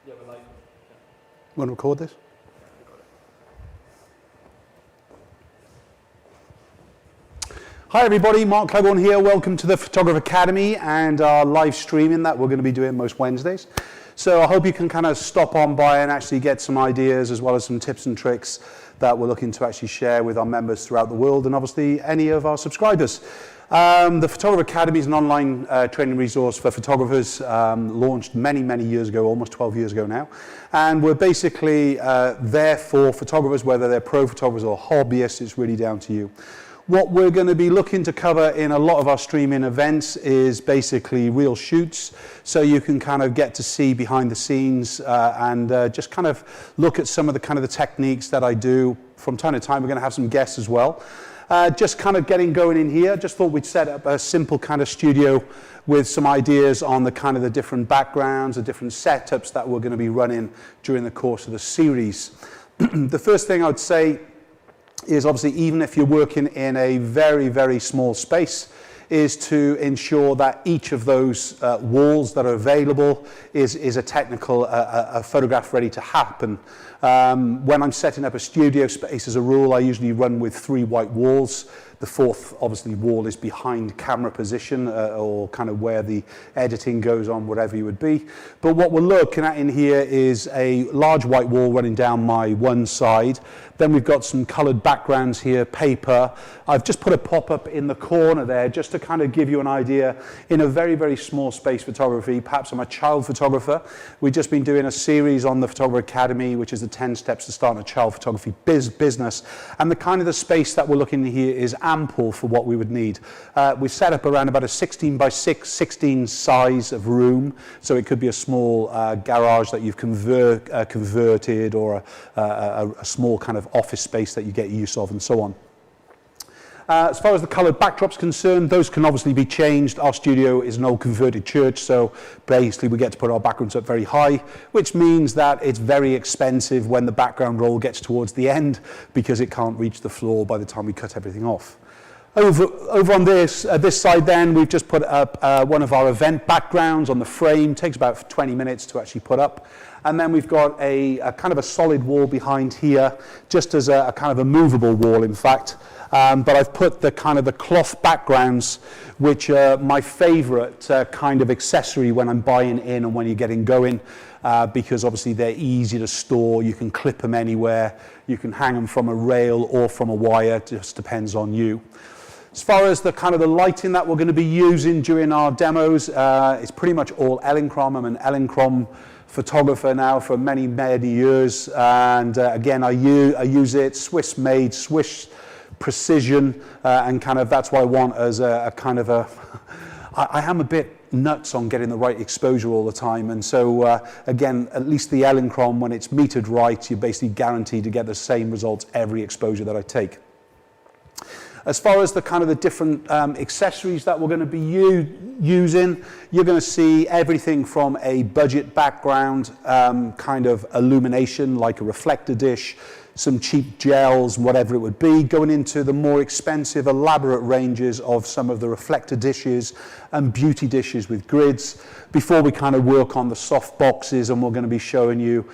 Yeah, we're live. Want to record this? Hi everybody, Mark Cleghorn here. Welcome to the Photographer Academy and our live streaming that we're going to be doing most Wednesdays. So I hope you can kind of stop on by and actually get some ideas as well as some tips and tricks that we're looking to actually share with our members throughout the world and obviously any of our subscribers. The Photographer Academy is an online training resource for photographers, launched many years ago, almost 12 years ago now. And we're basically there for photographers, whether they're pro photographers or hobbyists, it's really down to you. What we're going to be looking to cover in a lot of our streaming events is basically real shoots, so you can kind of get to see behind the scenes and just kind of look at some of the techniques that I do. From time to time, we're going to have some guests as well. Just kind of getting going in here, just thought we'd set up a simple kind of studio with some ideas on the different backgrounds, the different setups that we're going to be running during the course of the series. The first thing I would say is obviously even if you're working in a very small space, is to ensure that each of those walls that are available is a technical a photograph ready to happen. When I'm setting up a studio space, as a rule, I usually run with 3 white walls. The 4th, obviously, wall is behind camera position or kind of where the editing goes on, whatever you would be. But what we're looking at in here is a large white wall running down my one side. Then we've got some colored backgrounds here, paper. I've just put a pop-up in the corner there just to kind of give you an idea in a very small space photography. Perhaps I'm a child photographer. We've just been doing a series on the Photographer Academy, which is the 10 steps to start a child photography business. And the space that we're looking at here is ample for what we would need. We've set up around about a 16 by 16 size of room, so it could be a small garage that you've converted or a small kind of office space that you get use of and so on. As far as the coloured backdrop's concerned, those can obviously be changed. Our studio is an old converted church, so basically we get to put our backgrounds up very high, which means that it's very expensive when the background roll gets towards the end because it can't reach the floor by the time we cut everything off. Over on this side then, we've just put up one of our event backgrounds on the frame. Takes about 20 minutes to actually put up. And then we've got a kind of a solid wall behind here, just as a kind of a movable wall, in fact. But I've put the cloth backgrounds, which are my favorite kind of accessory when I'm buying in and when you're getting going, because obviously they're easy to store. You can clip them anywhere. You can hang them from a rail or from a wire. It just depends on you. As far as the lighting that we're going to be using during our demos, it's pretty much all Elinchrom. I'm an Elinchrom photographer now for many years, and again I use it Swiss made, Swiss precision, and that's what I want as I am a bit nuts on getting the right exposure all the time, and so again, at least the Elinchrom, when it's metered right, you're basically guaranteed to get the same results every exposure that I take. As far as the different accessories that we're going to be using, you're going to see everything from a budget background kind of illumination, like a reflector dish, some cheap gels, whatever it would be, going into the more expensive, elaborate ranges of some of the reflector dishes and beauty dishes with grids, before we work on the soft boxes, and we're going to be showing you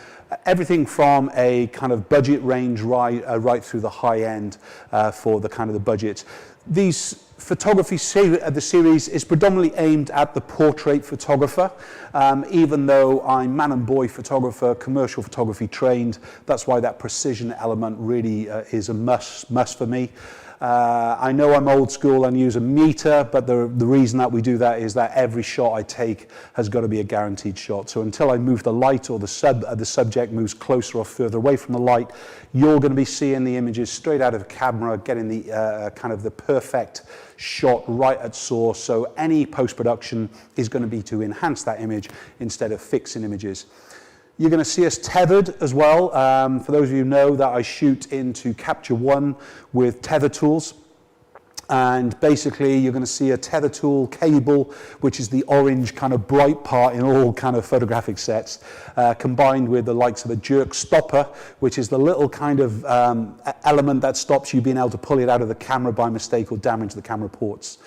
everything from a kind of budget range right through the high end for the the budget. These photography the series is predominantly aimed at the portrait photographer, even though I'm man and boy photographer, commercial photography trained. That's why that precision element really is a must for me. I know I'm old school and use a meter, but the reason that we do that is that every shot I take has got to be a guaranteed shot. So until I move the light or the subject moves closer or further away from the light, you're going to be seeing the images straight out of the camera, getting the the perfect shot right at source. So any post-production is going to be to enhance that image instead of fixing images. You're going to see us tethered as well. For those of you who know that I shoot into Capture One with tether tools. And basically you're going to see a tether tool cable, which is the orange bright part in all photographic sets, combined with the likes of a jerk stopper, which is the little element that stops you being able to pull it out of the camera by mistake or damage the camera ports.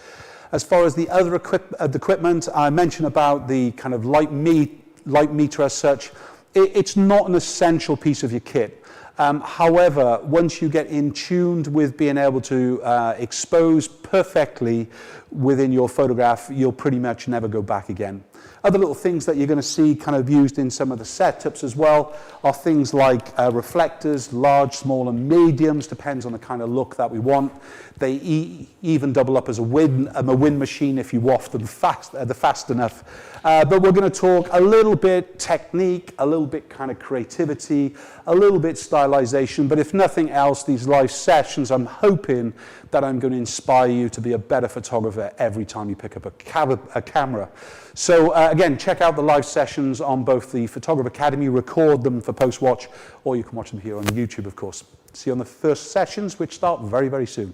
As far as the other equipment, I mentioned about the light meter as such. it's not an essential piece of your kit. However, once you get in tuned with being able to expose perfectly within your photograph, you'll pretty much never go back again. Other little things that you're going to see kind of used in some of the setups as well are things like reflectors, large, small and mediums, depends on the kind of look that we want. They even double up as a wind machine if you waft them fast enough. But we're going to talk a little bit technique, a little bit kind of creativity, a little bit stylization, but if nothing else, these live sessions, I'm hoping that I'm going to inspire you to be a better photographer every time you pick up a camera. So again, check out the live sessions on both the Photographer Academy, record them for post-watch, or you can watch them here on YouTube, of course. See you on the first sessions, which start very, very soon.